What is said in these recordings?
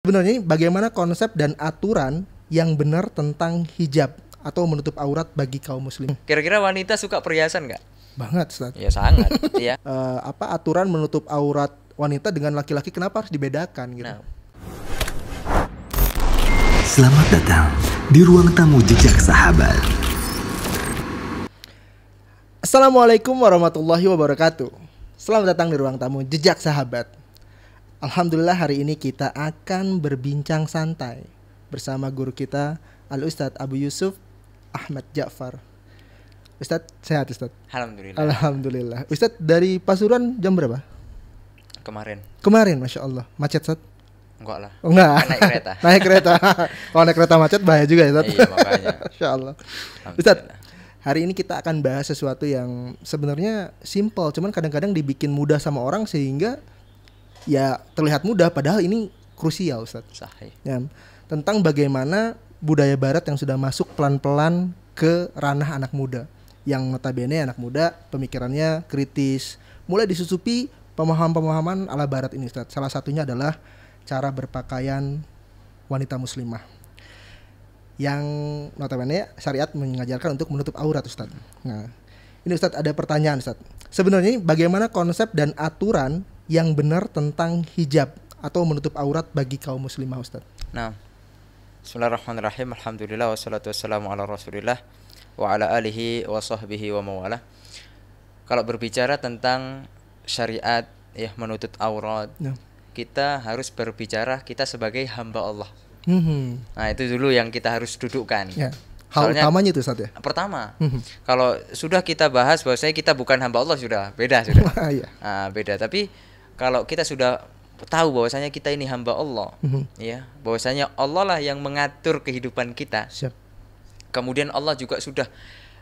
Sebenarnya bagaimana konsep dan aturan yang benar tentang hijab atau menutup aurat bagi kaum muslim? Kira-kira wanita suka perhiasan nggak? Banget, Ustaz. Ya sangat. Ya. Apa aturan menutup aurat wanita dengan laki-laki kenapa harus dibedakan gitu? Nah, Selamat datang di ruang tamu Jejak Sahabat. Assalamualaikum warahmatullahi wabarakatuh. Selamat datang di ruang tamu Jejak Sahabat. Alhamdulillah hari ini kita akan berbincang santai bersama guru kita Al-Ustadz Abu Yusuf Ahmad Ja'far. Ustadz, sehat Ustadz? alhamdulillah. Alhamdulillah. Ustadz dari Pasuruan jam berapa? Kemarin Masya Allah. Macet Ustadz? enggak lah. Oh, enggak. Naik kereta. Naik kereta. Kalau naik kereta macet bahaya juga ya Ustadz. Iya, makanya. Masya Allah. Alhamdulillah. Ustadz, hari ini kita akan bahas sesuatu yang sebenarnya simple, cuman kadang-kadang dibikin mudah sama orang sehingga ya terlihat mudah, padahal ini krusial Ustadz. Sahih. Ya, tentang bagaimana budaya barat yang sudah masuk pelan-pelan ke ranah anak muda, yang notabene anak muda pemikirannya kritis, mulai disusupi pemahaman-pemahaman ala barat ini Ustadz. Salah satunya adalah cara berpakaian wanita muslimah yang notabene syariat mengajarkan untuk menutup aurat Ustadz. Nah, ini Ustadz ada pertanyaan Ustadz. Sebenarnya bagaimana konsep dan aturan yang benar tentang hijab atau menutup aurat bagi kaum muslimah Ustadz? Nah, bismillahirrahmanirrahim. Alhamdulillah wassalatu wassalamu ala Rasulillah wa ala alihi wa sahbihi wa mawalah. Kalau berbicara tentang syariat ya menutup aurat, Ya. kita harus berbicara kita sebagai hamba Allah. Mhm. Nah, itu dulu yang kita harus dudukkan. Ya. Hal Soalnya- utamanya itu Ustadz ya. Pertama, Mhm. kalau sudah kita bahas bahwasanya kita bukan hamba Allah, sudah beda sudah. Iya. Nah, beda. Tapi kalau kita sudah tahu bahwasanya kita ini hamba Allah, Mhm. ya, bahwasanya Allah lah yang mengatur kehidupan kita. Siap. Kemudian Allah juga sudah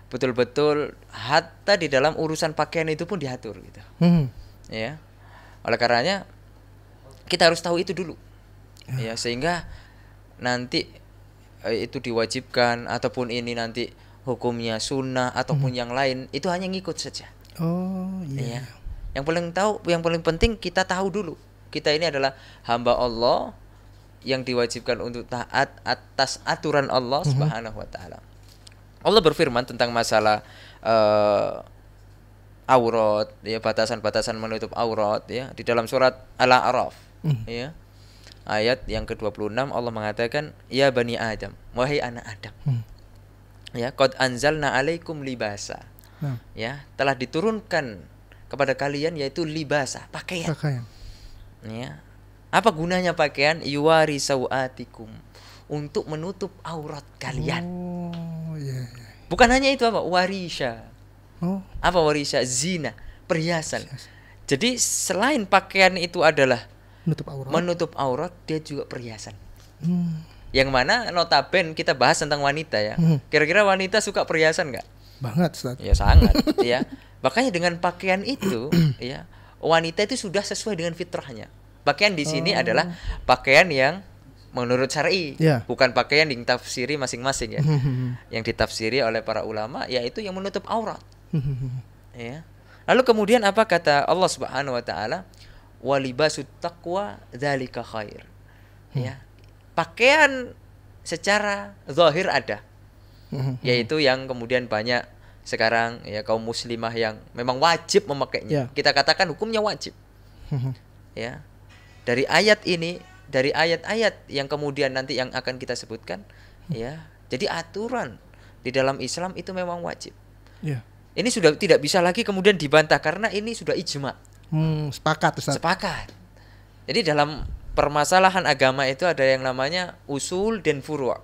betul-betul hatta di dalam urusan pakaian itu pun diatur gitu. Mhm. Ya. Oleh karenanya kita harus tahu itu dulu. Ya, sehingga nanti itu diwajibkan ataupun ini nanti hukumnya sunnah ataupun yang lain itu hanya ngikut saja. Oh iya. Ya. Yang paling penting kita tahu dulu. Kita ini adalah hamba Allah yang diwajibkan untuk taat atas aturan Allah Subhanahu wa taala. Allah berfirman tentang masalah aurat, ya, batasan-batasan menutup aurat ya di dalam surat Al-A'raf ya. Ayat yang ke-26 Allah mengatakan, "Ya bani Adam, wahai anak Adam." Ya, qad anzalna 'alaikum libasa. Nah, Ya, telah diturunkan kepada kalian yaitu libasa, pakaian. pakaian. Ya. Apa gunanya pakaian? Yuwari sawatikum, untuk menutup aurat kalian. Oh iya. Bukan hanya itu, apa? Warisha. Oh. Apa warisha? Zina, perhiasan. Jadi selain pakaian itu adalah Menutup aurat. menutup aurat, dia juga perhiasan. Hmm. Yang mana notaben kita bahas tentang wanita ya. Kira-kira wanita suka perhiasan nggak? Banget Ustadz. Ya sangat ya. Makanya dengan pakaian itu ya, wanita itu sudah sesuai dengan fitrahnya. Pakaian di sini adalah pakaian yang menurut syar'i, Ya. bukan pakaian yang ditafsiri masing-masing ya. Yang ditafsiri oleh para ulama yaitu yang menutup aurat. Ya. Lalu kemudian apa kata Allah Subhanahu wa taala? Walibasut taqwa dzalika khair. Ya. Pakaian secara zahir ada, yaitu yang kemudian banyak sekarang ya kaum muslimah yang memang wajib memakainya. Ya. Kita katakan hukumnya wajib. Ya. Dari ayat ini, dari ayat-ayat yang kemudian nanti yang akan kita sebutkan, ya. Jadi aturan di dalam Islam itu memang wajib. Iya. Ini sudah tidak bisa lagi kemudian dibantah karena ini sudah ijma. Sepakat Ustadz. Sepakat. Jadi dalam permasalahan agama itu ada yang namanya usul dan furu'.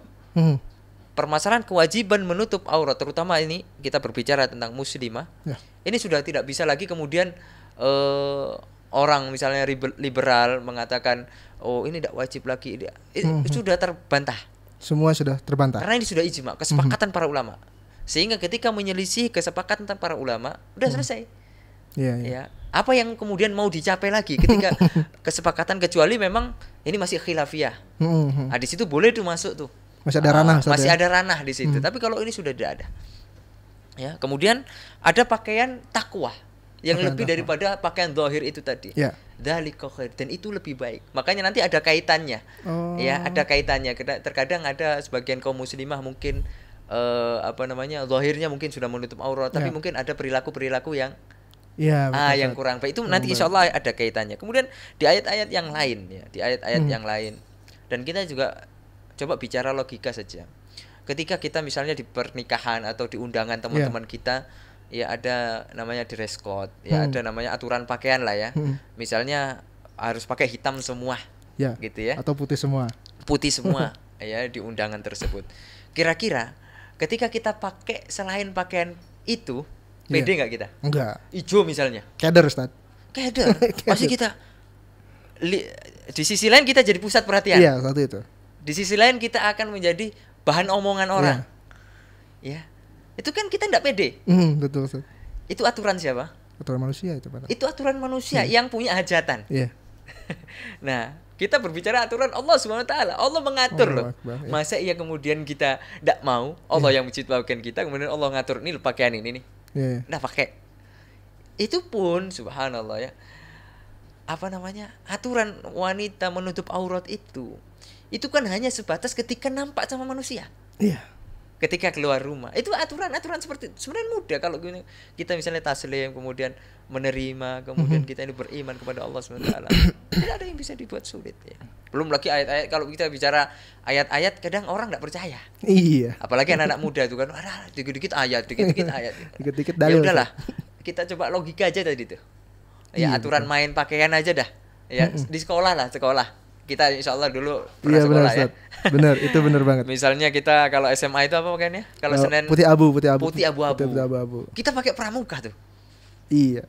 Permasalahan kewajiban menutup aurat, terutama ini kita berbicara tentang muslimah. Ya. Ini sudah tidak bisa lagi kemudian orang misalnya liberal mengatakan, oh ini tidak wajib lagi. Sudah terbantah. Semua sudah terbantah. Karena ini sudah ijma, kesepakatan para ulama. Sehingga ketika menyelisih kesepakatan para ulama, udah selesai. Iya, iya. Ya, apa yang kemudian mau dicapai lagi ketika kesepakatan, kecuali memang ini masih khilafiyah. Nah, di situ boleh tuh masuk tuh. Masih ada ranah Ustadz, masih ya? ada ranah di situ. Tapi kalau ini sudah tidak ada. Ya, kemudian ada pakaian takwa. yang Pakaian lebih zahir. daripada pakaian zahir itu tadi. Ya. Dzalika khair, dan itu lebih baik. Makanya nanti ada kaitannya. Oh. Ya, ada kaitannya. Terkadang ada sebagian kaum muslimah mungkin zahirnya mungkin sudah menutup aurat, tapi Ya. mungkin ada perilaku-perilaku yang Iya, betul, yang Ustaz. kurang baik. Itu Kurang nanti baik. insya Allah ada kaitannya. Kemudian di ayat-ayat yang lain ya, di ayat-ayat Hmm. yang lain. Dan kita juga coba bicara logika saja. Ketika kita misalnya di pernikahan atau di undangan teman-teman kita, ya ada namanya dress code, ya ada namanya aturan pakaian lah ya. Misalnya harus pakai hitam semua, Ya. gitu ya, Atau putih semua. putih semua, ya di undangan tersebut. Kira-kira ketika kita pakai selain pakaian itu, pede nggak kita? Enggak. Ijo misalnya, Keder, Ustaz. keder, pasti kita. Di sisi lain kita jadi pusat perhatian. Iya, satu itu. Di sisi lain kita akan menjadi bahan omongan orang. Ya. Itu kan kita tidak pede. Betul, Ustaz. Itu aturan siapa? Aturan manusia itu, Pak. Itu aturan manusia yang punya hajatan. Iya. Nah, kita berbicara aturan Allah Subhanahu wa taala. Allah mengatur loh. Allahu Akbar, ya. Masa iya kemudian kita tidak mau? Allah yang menciptakan kita, kemudian Allah ngatur ini pakaian ini nih. Iya. Nah, pakai. Itu pun subhanallah ya. Aturan wanita menutup aurat itu kan hanya sebatas ketika nampak sama manusia. Iya. Ketika keluar rumah. Itu aturan-aturan seperti itu. Sebenarnya mudah kalau kita misalnya taslim, kemudian menerima, kemudian kita ini beriman kepada Allah SWT. Tidak ada yang bisa dibuat sulit ya. Belum lagi ayat-ayat, kalau kita bicara ayat-ayat kadang orang tidak percaya. Iya. Apalagi anak-anak muda itu kan, ada dikit-dikit ayat, dikit-dikit ayat. Dikit-dikit Ya dalil. udahlah. Kita coba logika aja tadi tuh. Ya Iya, aturan main pakaian aja dah. Ya di sekolah. Kita insya Allah dulu pernah Iya, benar, sekolah ya. Ustaz. Benar, itu benar banget. Misalnya kita kalau SMA itu apa pakaiannya? Kalau Senin Putih abu. putih abu-abu. Putih abu-abu. Kita pakai pramuka tuh. Iya.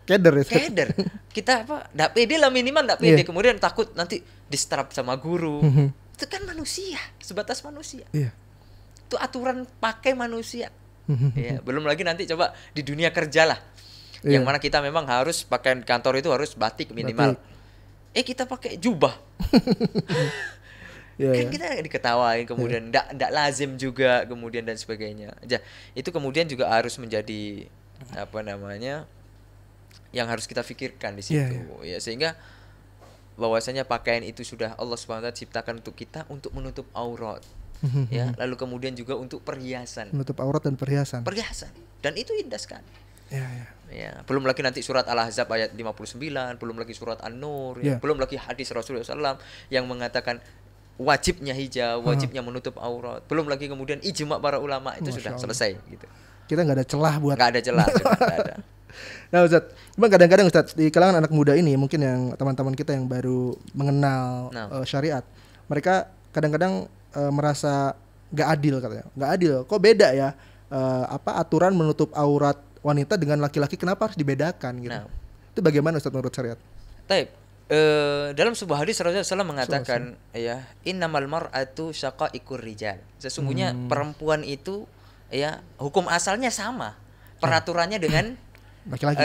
Keder ya, Ustaz. Keder. Kita nggak pede lah, minimal nggak pede. Iya. Kemudian takut nanti distrap sama guru. Itu kan manusia, sebatas manusia. Iya. Itu aturan pakai manusia. Ya, belum lagi nanti coba di dunia kerja lah. Iya. Yang mana kita memang harus pakaian kantor itu harus batik minimal. Kita pakai jubah. Iya. Kan kita diketawain, kemudian ndak lazim juga, kemudian dan sebagainya. Itu kemudian juga harus menjadi yang harus kita pikirkan di situ. Iya. Ya, sehingga bahwasanya pakaian itu sudah Allah Subhanahu wa taala ciptakan untuk kita untuk menutup aurat. Ya, lalu kemudian juga untuk perhiasan. Menutup aurat dan perhiasan. Dan itu indah sekali. Iya, iya. Ya, belum lagi nanti surat Al-Ahzab ayat 59, belum lagi surat An-Nur, Yeah. belum lagi hadis Rasulullah SAW yang mengatakan wajibnya hijab, wajibnya menutup aurat, belum lagi kemudian ijma para ulama itu Masya sudah Allah. selesai gitu. Kita nggak ada celah buat. Nggak ada celah, nggak ada. Nah, Ustaz, cuma kadang-kadang Ustaz di kalangan anak muda ini mungkin yang teman-teman kita yang baru mengenal syariat, mereka kadang-kadang merasa nggak adil katanya. Nggak adil. Kok beda ya? Aturan menutup aurat wanita dengan laki-laki, kenapa harus dibedakan gitu? Nah. Itu bagaimana Ustaz menurut syariat? Taib. Dalam sebuah hadis Rasulullah SAW mengatakan ya, innamal mar'atu syaqaiqur rijal. Sesungguhnya perempuan itu ya hukum asalnya sama. Peraturannya dengan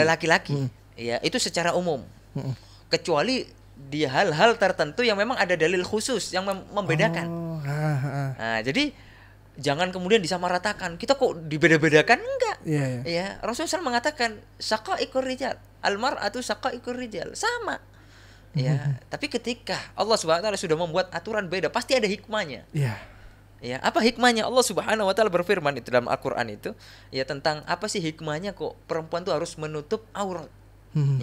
laki-laki. Ya, itu secara umum. Kecuali di hal-hal tertentu yang memang ada dalil khusus yang membedakan. Nah, jadi jangan kemudian disamaratakan. Kita kok dibeda-bedakan? Enggak. Iya, iya. Ya, Rasulullah SAW mengatakan syaqaiqur rijal. Al-mar'atu syaqaiqur rijal. Sama. Ya, tapi ketika Allah Subhanahu wa taala sudah membuat aturan beda, pasti ada hikmahnya. Iya. Ya, apa hikmahnya? Allah Subhanahu wa taala berfirman itu dalam Al-Qur'an itu, ya tentang apa sih hikmahnya kok perempuan tuh harus menutup aurat.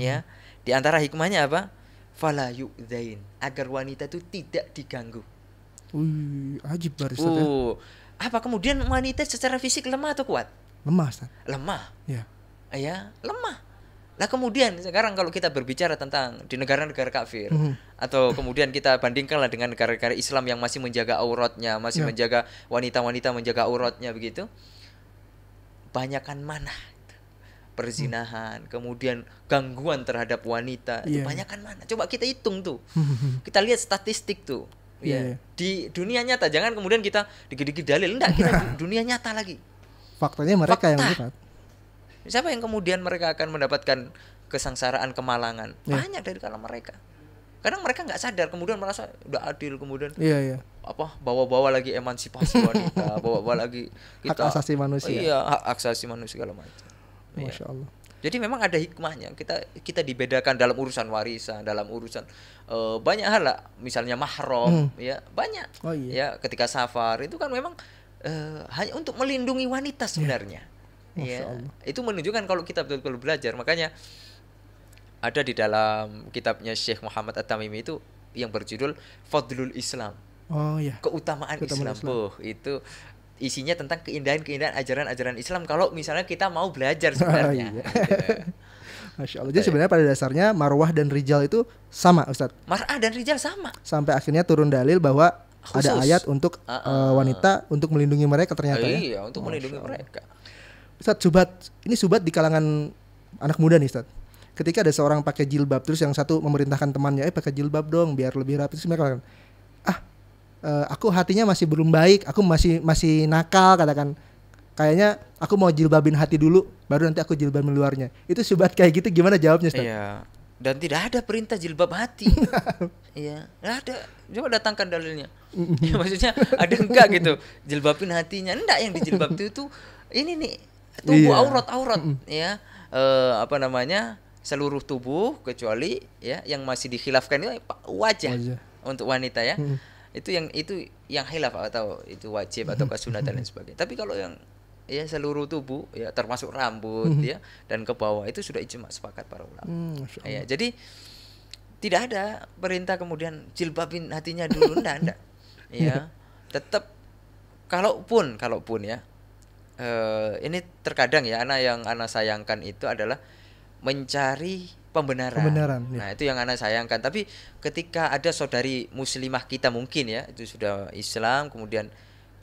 Ya. Di antara hikmahnya apa? Fala yu'dzain, agar wanita itu tidak diganggu. Wih, ajib baris Ustaz, ya. Apa kemudian wanita secara fisik lemah atau kuat? Lemah Ustaz. Lemah. Iya. Ya, lemah. Nah, kemudian sekarang kalau kita berbicara tentang di negara-negara kafir atau kemudian kita bandingkanlah dengan negara-negara Islam yang masih menjaga auratnya, masih menjaga wanita-wanita menjaga auratnya begitu. Banyakan mana perzinahan, kemudian gangguan terhadap wanita, itu banyakan mana? Coba kita hitung tuh. Kita lihat statistik tuh. Ya, di dunia nyata, jangan kemudian kita dikit-dikit dalil, enggak, kita dunia nyata lagi. Faktanya mereka yang berat. Siapa yang kemudian mereka akan mendapatkan kesengsaraan, kemalangan? Banyak dari kalangan mereka. Kadang mereka nggak sadar, kemudian merasa udah adil, kemudian bawa-bawa lagi emansipasi wanita, bawa-bawa lagi kita hak asasi manusia. Iya, hak asasi manusia segala macam. Masya Allah. Jadi memang ada hikmahnya. Kita dibedakan dalam urusan warisan, dalam urusan banyak hal lah. Misalnya mahram, ya banyak. Oh, iya. Ya ketika safar itu kan memang hanya untuk melindungi wanita sebenarnya. Masya Ya, Allah. itu menunjukkan kalau kita betul-betul belajar. Makanya ada di dalam kitabnya Syekh Muhammad At-Tamimi itu yang berjudul Fadlul Islam. Oh ya. Keutamaan Keutamaan Islam. Itu isinya tentang keindahan-keindahan ajaran-ajaran Islam kalau misalnya kita mau belajar sebenarnya. Iya. Gitu. Masya Allah. Jadi sebenarnya pada dasarnya marwah dan rijal itu sama, Ustadz. Mar'ah dan rijal sama. Sampai akhirnya turun dalil bahwa Khusus. ada ayat untuk wanita untuk melindungi mereka ternyata ya. Iya, untuk melindungi mereka. Ustadz, ini subat di kalangan anak muda nih, Ustadz. Ketika ada seorang pakai jilbab, terus yang satu memerintahkan temannya, pakai jilbab dong biar lebih rapi. Terus mereka katakan, aku hatinya masih belum baik, aku masih nakal, katakan. Kayaknya aku mau jilbabin hati dulu, baru nanti aku jilbabin luarnya. Itu subat kayak gitu gimana jawabnya, Ustaz? Iya. Dan tidak ada perintah jilbab hati. Iya, nggak ada. Coba datangkan dalilnya. Ya, maksudnya ada enggak gitu jilbabin hatinya? Enggak, yang dijilbab itu ini nih tubuh Iya. aurat ya. Apa namanya? Seluruh tubuh kecuali ya yang masih dikhilafkan itu wajah. Untuk wanita ya. Itu yang khilaf atau itu wajib atau sunat dan lain sebagainya. Tapi kalau yang ya seluruh tubuh ya termasuk rambut ya dan ke bawah itu sudah ijma sepakat para ulama. Ya, jadi tidak ada perintah kemudian jilbabin hatinya dulu enggak. Ya. Tetap kalaupun ya ini terkadang ya yang anak sayangkan itu adalah mencari pembenaran. Ya. Nah, itu yang anak sayangkan. Tapi ketika ada saudari muslimah kita mungkin ya, itu sudah Islam, kemudian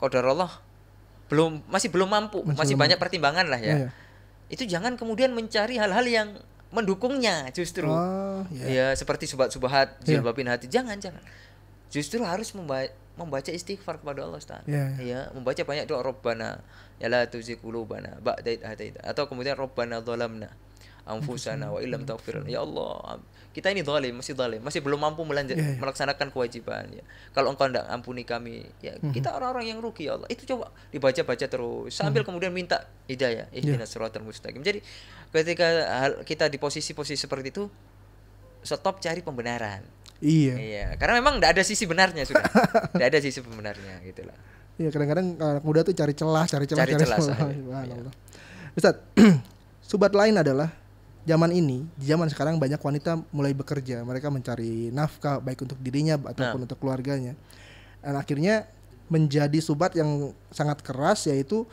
qadarullah masih belum mampu, masih banyak pertimbangan lah ya. Itu jangan kemudian mencari hal-hal yang mendukungnya justru. Ya, seperti subhat-subhat jilbabin hati. Jangan. Justru harus membaca istighfar kepada Allah Ustaz. Ya, membaca banyak doa Rabbana ya la tuzigh qulubana ba'da idh hadaitana, atau kemudian Rabbana zalamna anfusana wa illam taghfir. Ya Allah, kita ini masih belum mampu melaksanakan kewajiban ya. Kalau Engkau tidak ampuni kami, ya kita orang-orang yang rugi ya Allah. Itu coba dibaca-baca terus sambil kemudian minta hidayah, ihdinas siratal mustaqim. Jadi ketika kita di posisi-posisi seperti itu, stop cari pembenaran. Iya, karena memang tidak ada sisi benarnya sudah. Tidak ada sisi pembenarnya gitulah. Iya, kadang-kadang anak muda tuh cari celah. Iya. Ustaz, subat lain adalah di zaman sekarang banyak wanita mulai bekerja, mereka mencari nafkah baik untuk dirinya ataupun untuk keluarganya. Dan akhirnya menjadi subat yang sangat keras, yaitu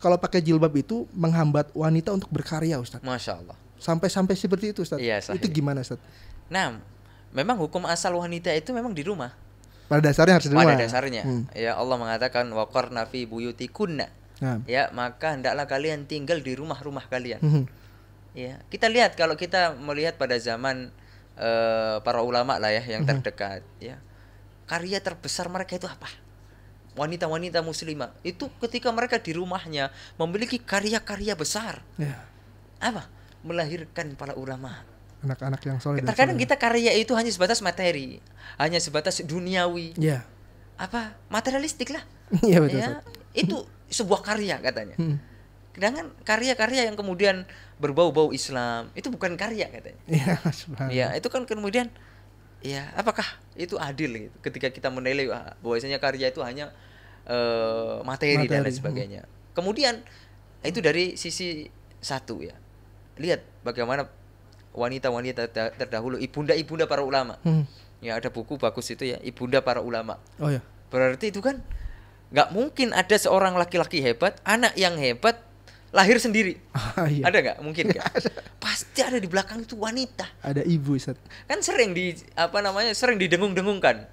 kalau pakai jilbab itu menghambat wanita untuk berkarya, Ustaz. Masya Allah. Sampai seperti itu, Ustaz. Iya, itu gimana, Ustaz? Nah, memang hukum asal wanita itu memang di rumah. Pada dasarnya harus di rumah. Pada dasarnya, ya Allah mengatakan waqarna fi buyutikunna. Ya, maka hendaklah kalian tinggal di rumah-rumah kalian. Ya, kita lihat kalau kita melihat pada zaman para ulama lah ya yang terdekat, ya. Karya terbesar mereka itu apa? Wanita-wanita muslimah itu ketika mereka di rumahnya memiliki karya-karya besar. Apa? Melahirkan para ulama. Anak-anak yang soleh. Terkadang kita karya itu hanya sebatas materi, hanya sebatas duniawi. Apa? Materialistik lah. Iya betul. Ya, itu sebuah karya katanya. Sedangkan karya-karya yang kemudian berbau-bau Islam itu bukan karya katanya. Ya, itu kan kemudian ya apakah itu adil gitu ketika kita menilai bahwasanya karya itu hanya materi dan lain sebagainya. Kemudian itu dari sisi satu ya. Lihat bagaimana wanita-wanita terdahulu, ibunda-ibunda para ulama. Ya ada buku bagus itu ya, Ibunda Para Ulama. Oh ya. Berarti itu kan nggak mungkin ada seorang laki-laki hebat, anak yang hebat lahir sendiri. Ada nggak? Mungkin nggak? Pasti ada di belakang itu wanita. Ada ibu, Ustaz. Kan sering sering didengung-dengungkan.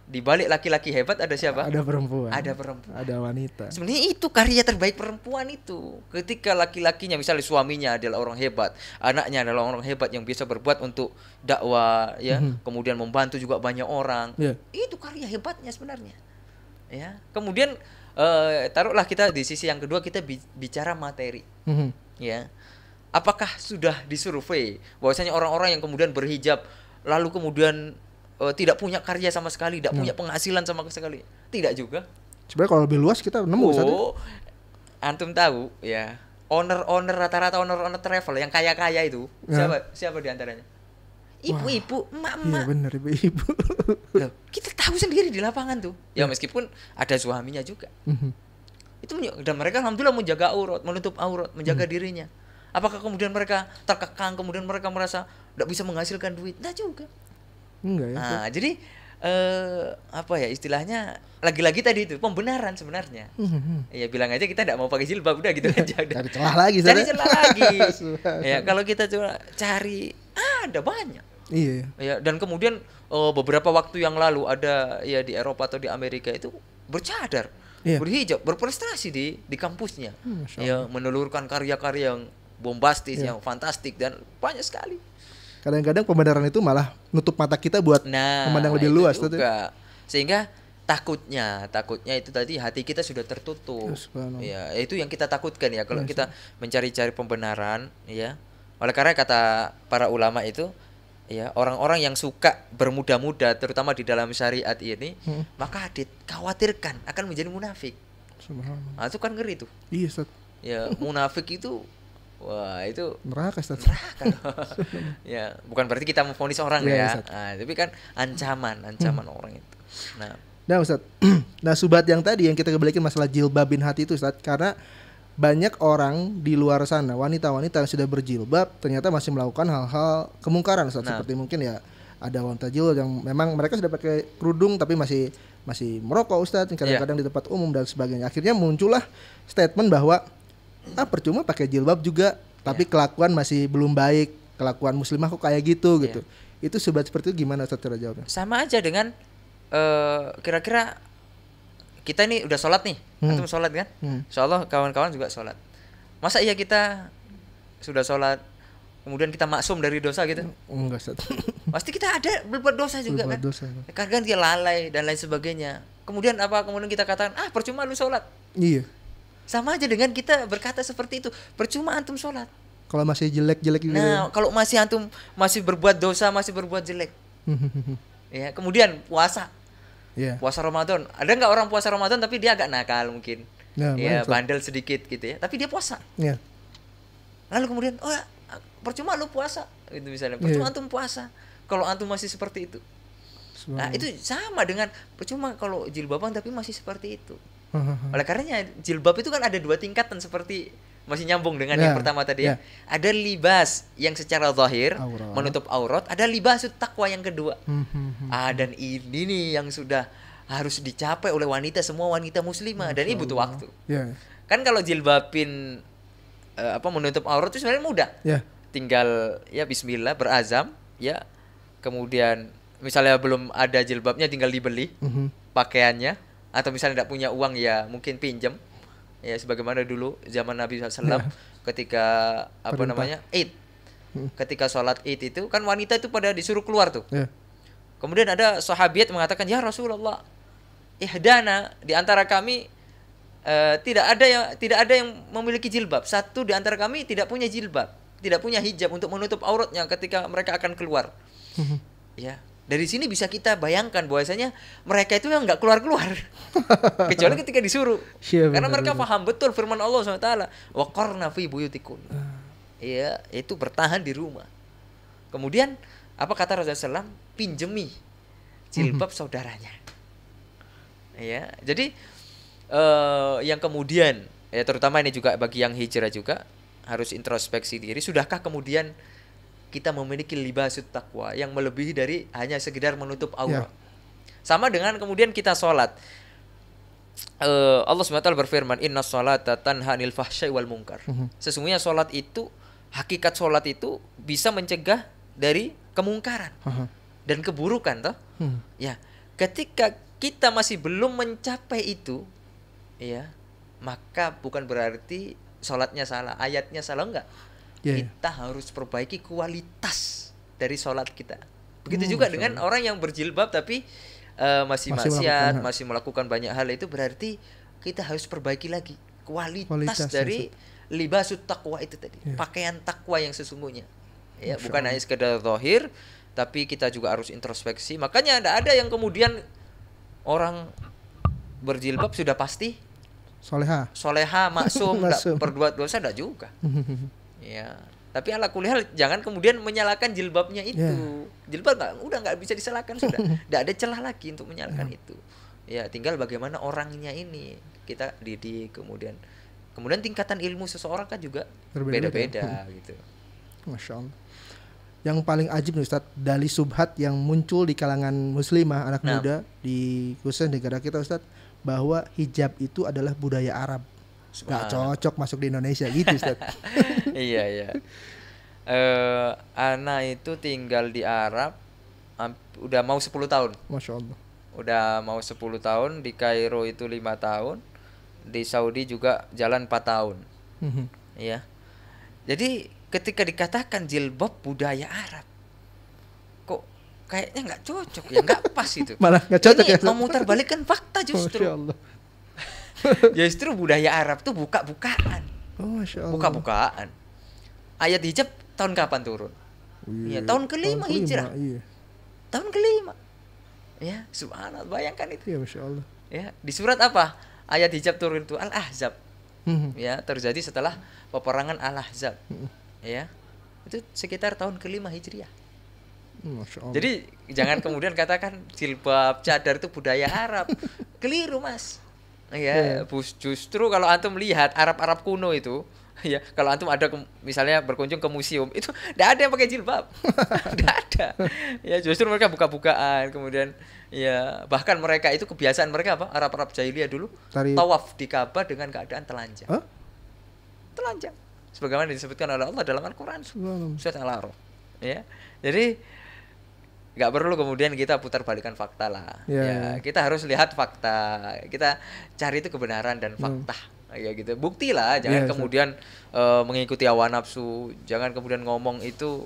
Di balik laki-laki hebat ada siapa? Ada perempuan. Ada wanita. Sebenarnya itu karya terbaik perempuan itu. Ketika laki-lakinya misalnya suaminya adalah orang hebat, anaknya adalah orang hebat yang bisa berbuat untuk dakwah ya, kemudian membantu juga banyak orang. Itu karya hebatnya sebenarnya. Ya. Kemudian taruhlah kita di sisi yang kedua, kita bicara materi. Ya. Apakah sudah disurvei bahwasanya orang-orang yang kemudian berhijab lalu kemudian tidak punya karya sama sekali, tidak punya penghasilan sama sekali? Tidak juga. Sebenarnya kalau lebih luas kita nemu. Antum tahu ya, owner rata-rata owner travel yang kaya-kaya itu siapa di antaranya? Ibu-ibu, emak-emak. Iya benar, ibu-ibu. Loh, kita tahu sendiri di lapangan tuh. Ya meskipun ada suaminya juga. Itu dan mereka alhamdulillah menjaga aurat, menutup aurat, menjaga dirinya. Apakah kemudian mereka terkekang, kemudian mereka merasa tidak bisa menghasilkan duit? Enggak juga. Enggak ya. Nah, jadi apa ya istilahnya, lagi-lagi tadi itu pembenaran sebenarnya. Ya bilang aja kita tidak mau pakai jilbab, udah gitu aja. Cari celah lagi, cari celah lagi. Ya kalau kita coba cari, ada banyak. Iya. Ya, dan kemudian beberapa waktu yang lalu ada ya di Eropa atau di Amerika itu bercadar, berhijab, berprestasi di kampusnya. Ya menelurkan karya-karya yang bombastis, yang fantastik dan banyak sekali. Kadang-kadang pembenaran itu malah nutup mata kita buat memandang lebih luas juga. Sehingga takutnya itu tadi hati kita sudah tertutup. Ya, itu yang kita takutkan ya kalau kita mencari-cari pembenaran ya. Oleh karena kata para ulama itu ya, orang-orang yang suka bermuda-muda terutama di dalam syariat ini, maka dikhawatirkan akan menjadi munafik. Nah, itu kan ngeri tuh. Iya, Ustaz. Ya, munafik itu wah, itu neraka, Ustaz. Neraka. Ya, bukan berarti kita memvonis orang ya. Nah, tapi kan ancaman orang itu. Nah, Ustaz. Nah, subat yang tadi yang kita kebalikin masalah jilbabin hati itu, Ustaz, karena banyak orang di luar sana, wanita-wanita yang sudah berjilbab ternyata masih melakukan hal-hal kemungkaran, Ustaz. Seperti mungkin ya ada wanita jilbab yang memang mereka sudah pakai kerudung tapi masih merokok, Ustaz, kadang-kadang di tempat umum dan sebagainya. Akhirnya muncullah statement bahwa percuma pakai jilbab juga tapi kelakuan masih belum baik, kelakuan muslimah kok kayak gitu. Itu sobat seperti itu gimana, Ustaz, cara jawabnya? Sama aja dengan kira-kira kita ini udah sholat nih, antum sholat kan? Insyaallah kawan-kawan juga sholat. Masa iya kita sudah sholat kemudian kita maksum dari dosa gitu? Enggak, Ustaz. Pasti kita ada berbuat dosa juga kan? Kadang dia lalai dan lain sebagainya. Kemudian kita katakan percuma lu sholat. Iya. Sama aja dengan kita berkata seperti itu, percuma antum sholat. Kalau masih jelek-jelek gitu. Nah, kalau antum masih berbuat dosa, masih berbuat jelek. Ya, kemudian puasa. Puasa Ramadan. Ada nggak orang puasa Ramadan tapi dia agak nakal mungkin. Ya, bandel sedikit gitu ya. Tapi dia puasa. Lalu kemudian, percuma lu puasa. Gitu misalnya. Percuma antum puasa. Kalau antum masih seperti itu. Nah, itu sama dengan percuma kalau jilbaban tapi masih seperti itu. Oleh karenanya jilbab itu kan ada 2 tingkatan, seperti masih nyambung dengan yang pertama tadi ya. Ada libas yang secara zahir menutup aurat, ada libasut taqwa yang kedua. Dan ini nih yang sudah harus dicapai oleh semua wanita muslimah, dan ini butuh waktu. Kan kalau jilbabin menutup aurat itu sebenarnya mudah. Tinggal ya bismillah, berazam ya. Kemudian misalnya belum ada jilbabnya tinggal dibeli pakaiannya. Atau misalnya tidak punya uang ya mungkin pinjam ya, sebagaimana dulu zaman Nabi SAW ketika Id, ketika sholat Id itu kan wanita itu pada disuruh keluar tuh. Kemudian ada sahabiat mengatakan, ya Rasulullah, ihdana di antara kami tidak ada yang memiliki jilbab, satu di antara kami tidak punya jilbab, tidak punya hijab untuk menutup auratnya ketika mereka akan keluar. Ya. Dari sini bisa kita bayangkan bahwasanya mereka itu yang nggak keluar-keluar kecuali ketika disuruh. Karena mereka paham betul firman Allah SWT, waqarna fi buyutikum. Ya, itu bertahan di rumah. Kemudian apa kata Rasulullah SAW? Pinjemi jilbab saudaranya. Ya, jadi yang kemudian ya terutama ini juga bagi yang hijrah juga harus introspeksi diri. Sudahkah kemudian kita memiliki libasut taqwa yang melebihi dari hanya sekedar menutup aurat? Sama dengan kemudian kita sholat. Allah SWT berfirman, Inna sholata tanha anil fahsyai wal munkar. Sesungguhnya sholat itu, hakikat sholat itu bisa mencegah dari kemungkaran dan keburukan toh. Ya, ketika kita masih belum mencapai itu, ya, maka bukan berarti sholatnya salah, ayatnya salah, enggak. Kita harus perbaiki kualitas dari sholat kita. Begitu juga dengan orang yang berjilbab tapi masih maksiat, masih melakukan banyak hal, itu berarti kita harus perbaiki lagi kualitas dari libasut taqwa itu tadi, pakaian takwa yang sesungguhnya. Ya, bukan hanya sekedar zahir, tapi kita juga harus introspeksi. Makanya ada yang kemudian orang berjilbab sudah pasti soleha, maksum, nggak Maksum. berbuat dosa, enggak juga. Ya, tapi ala kulihal jangan kemudian menyalahkan jilbabnya itu. Ya. Jilbab nggak bisa disalahkan sudah. Nggak ada celah lagi untuk menyalahkan itu. Ya, tinggal bagaimana orangnya ini kita didik, kemudian tingkatan ilmu seseorang kan juga beda-beda gitu. Masya Allah. Yang paling ajib nih Ustadz, dari subhat yang muncul di kalangan muslimah anak muda di khususnya negara kita Ustadz, bahwa hijab itu adalah budaya Arab. Gak cocok masuk di Indonesia gitu Ustadz. Iya. Ana itu tinggal di Arab udah mau 10 tahun. Masya Allah. Udah mau 10 tahun, di Kairo itu 5 tahun, di Saudi juga jalan 4 tahun. Ya. Jadi ketika dikatakan jilbab budaya Arab, kok kayaknya nggak cocok ya, nggak pas itu. Malah nggak cocok ini ya. memutarbalikkan fakta justru. Masya Allah. Justru budaya Arab tuh buka-bukaan. Oh, Masya Allah. Buka-bukaan. Ayat hijab tahun kapan turun? Iya, tahun kelima hijrah. Iya. Tahun kelima. Ya, subhanallah, bayangkan itu. Iya, Masya Allah. Ya, di surat apa? Ayat hijab turun itu Al-Ahzab. Ya, terjadi setelah peperangan Al-Ahzab. Ya. Itu sekitar tahun kelima Hijriah. Masya Allah. Jadi jangan kemudian katakan jilbab cadar itu budaya Arab. Keliru, Mas. Ya, justru kalau antum lihat Arab-Arab kuno itu, ya, kalau antum ada misalnya berkunjung ke museum, itu enggak ada yang pakai jilbab. Enggak ada. Ya, justru mereka buka-bukaan, kemudian ya bahkan mereka itu kebiasaan mereka apa? Arab-Arab jahiliyah dulu tawaf di Ka'bah dengan keadaan telanjang. Huh? Telanjang. Sebagaimana disebutkan oleh Allah dalam Al-Qur'an surat Al-A'raf. Ya. Jadi nggak perlu kemudian kita putar balikan fakta lah. Ya, kita harus lihat fakta. Kita cari itu kebenaran dan fakta. Ya gitu. Buktilah, jangan kemudian mengikuti hawa nafsu, jangan kemudian ngomong itu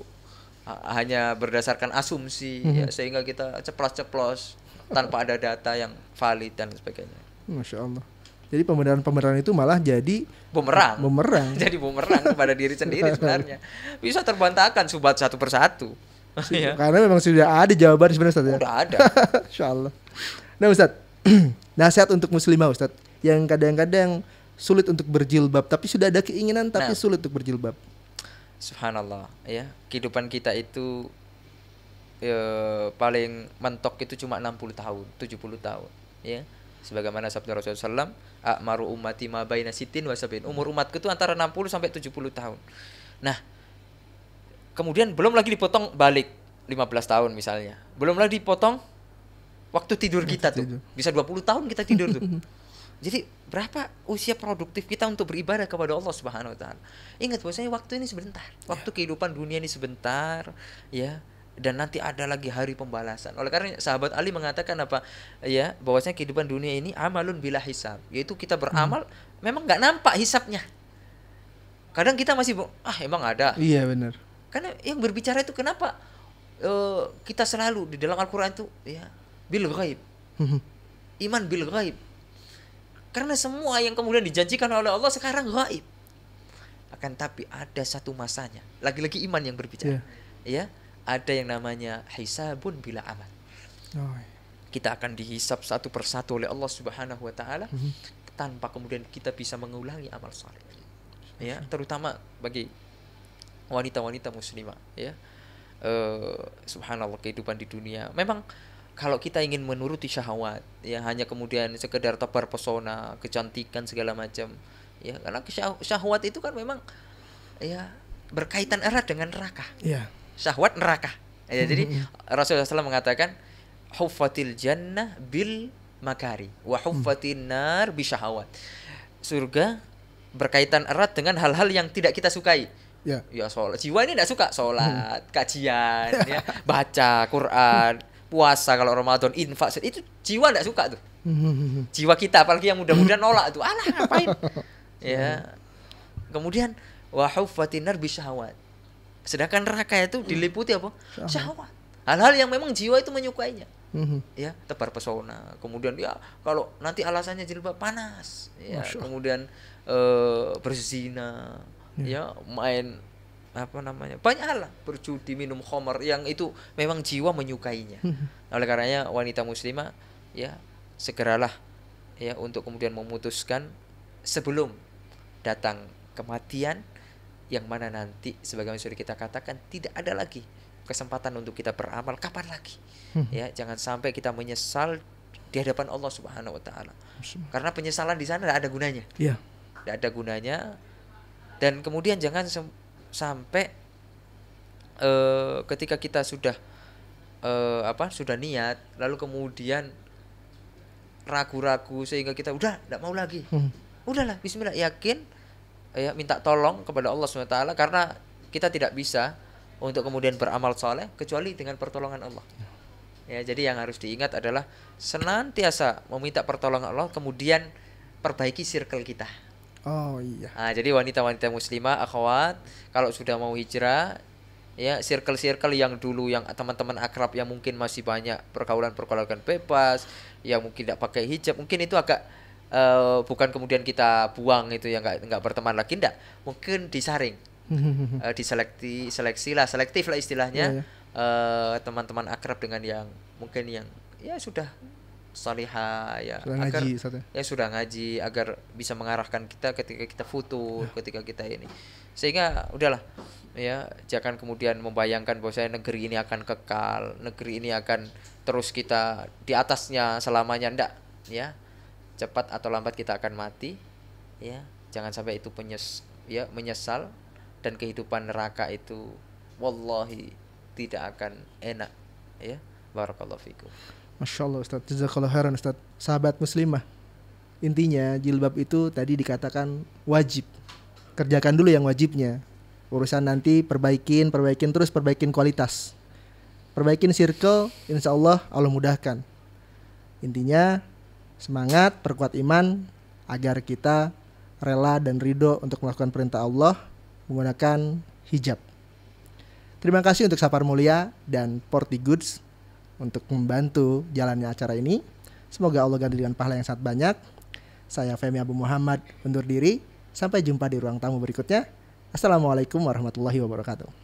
hanya berdasarkan asumsi ya, sehingga kita ceplos-ceplos tanpa ada data yang valid dan sebagainya. Masya Allah. Jadi pembenaran itu malah jadi bumerang. Jadi bumerang kepada diri sendiri sebenarnya. Bisa terbantahkan subhat satu persatu. Ya. Karena memang sudah ada jawaban sebenarnya Ustaz ya. Udah ada. Insya Allah. Nah Ustaz, nasihat untuk muslimah Ustaz yang kadang-kadang sulit untuk berjilbab tapi sudah ada keinginan tapi sulit untuk berjilbab. Subhanallah ya, kehidupan kita itu paling mentok itu cuma 60 tahun, 70 tahun ya. Sebagaimana sabda Rasulullah SAW, a'maru ummati ma baina sitin wa sab'in. Umur umatku itu antara 60 sampai 70 tahun. Nah, kemudian belum lagi dipotong balik 15 tahun misalnya. Belum lagi dipotong waktu tidur kita tuh. Bisa 20 tahun kita tidur tuh. Jadi berapa usia produktif kita untuk beribadah kepada Allah Subhanahu wa taala. Ingat bahwasanya waktu ini sebentar. Waktu kehidupan dunia ini sebentar, ya. Dan nanti ada lagi hari pembalasan. Oleh karena sahabat Ali mengatakan apa? Ya, bahwasanya kehidupan dunia ini amalun bila hisab. Yaitu kita beramal memang enggak nampak hisabnya. Kadang kita masih emang ada. Iya, benar. Karena yang berbicara itu kenapa kita selalu di dalam Al-Qur'an itu ya bil ghaib. Iman bil ghaib. Karena semua yang kemudian dijanjikan oleh Allah sekarang ghaib. Akan tapi ada satu masanya. Lagi-lagi iman yang berbicara. Ya, ada yang namanya hisabun bila amal. Kita akan dihisab satu persatu oleh Allah Subhanahu wa taala tanpa kemudian kita bisa mengulangi amal saleh. Ya, terutama bagi wanita-wanita muslimah ya. Subhanallah, kehidupan di dunia memang kalau kita ingin menuruti syahwat ya hanya kemudian sekedar tebar pesona, kecantikan segala macam ya, karena syahwat itu kan memang ya berkaitan erat dengan neraka. Iya. Syahwat neraka. Ya, jadi Rasulullah SAW mengatakan huffatil jannah bil makari wa huffatin nar bi syahawat. Surga berkaitan erat dengan hal-hal yang tidak kita sukai. Ya, sholat. Jiwa ini tidak suka sholat, kajian, ya, baca Quran, puasa kalau Ramadan, infak, itu jiwa tidak suka tuh. Jiwa kita apalagi yang muda-muda nolak tuh. Alah, ngapain? Ya. Kemudian wa huffatin nar bi syahawat. Sedangkan neraka itu diliputi apa? Syahwat. Hal-hal yang memang jiwa itu menyukainya. Ya, tebar pesona. Kemudian ya kalau nanti alasannya jilbab panas, ya, kemudian berzina, ya, main apa namanya? Banyak hal lah, berjudi, minum khamar yang itu memang jiwa menyukainya. Oleh karenanya wanita muslimah ya segeralah ya untuk kemudian memutuskan sebelum datang kematian, yang mana nanti sebagaimana sudah kita katakan tidak ada lagi kesempatan untuk kita beramal kapan lagi. Ya, jangan sampai kita menyesal di hadapan Allah Subhanahu wa taala. Karena penyesalan di sana tidak ada gunanya. Iya. Tidak ada gunanya. Dan kemudian jangan sampai ketika kita sudah sudah niat lalu kemudian ragu-ragu sehingga kita udah tidak mau lagi. Udahlah, bismillah, yakin, ya, minta tolong kepada Allah SWT, karena kita tidak bisa untuk kemudian beramal soleh kecuali dengan pertolongan Allah. Ya, jadi yang harus diingat adalah senantiasa meminta pertolongan Allah, kemudian perbaiki circle kita. Oh iya. Nah, jadi wanita-wanita muslimah, akhwat, kalau sudah mau hijrah, ya, circle-circle yang dulu, yang teman-teman akrab yang mungkin masih banyak pergaulan-pergaulan bebas, yang mungkin tidak pakai hijab, mungkin itu agak bukan kemudian kita buang itu, ya, nggak berteman lagi, enggak, mungkin disaring, diseleksi lah, selektif lah istilahnya. Teman-teman akrab dengan yang mungkin yang ya sudah salihah, ya, sudah agar ngaji, ya sudah ngaji, agar bisa mengarahkan kita ketika kita futur, ketika kita ini, sehingga udahlah, ya, jangan kemudian membayangkan bahwa negeri ini akan kekal, negeri ini akan terus kita di atasnya selamanya, ndak, ya, cepat atau lambat kita akan mati, ya, jangan sampai itu menyesal, dan kehidupan neraka itu wallahi tidak akan enak, ya. Barakallahu fikum. Masya Allah Ustaz, jazakallahu khairan Ustaz. Sahabat muslimah, intinya jilbab itu tadi dikatakan wajib. Kerjakan dulu yang wajibnya. Urusan nanti perbaikin terus, perbaikin kualitas. Perbaikin circle, insya Allah mudahkan. Intinya semangat, perkuat iman agar kita rela dan ridho untuk melakukan perintah Allah menggunakan hijab. Terima kasih untuk Safar Mulia dan Porty Goods untuk membantu jalannya acara ini. Semoga Allah ganti dengan pahala yang sangat banyak. Saya Femi Abu Muhammad undur diri. Sampai jumpa di ruang tamu berikutnya. Assalamualaikum warahmatullahi wabarakatuh.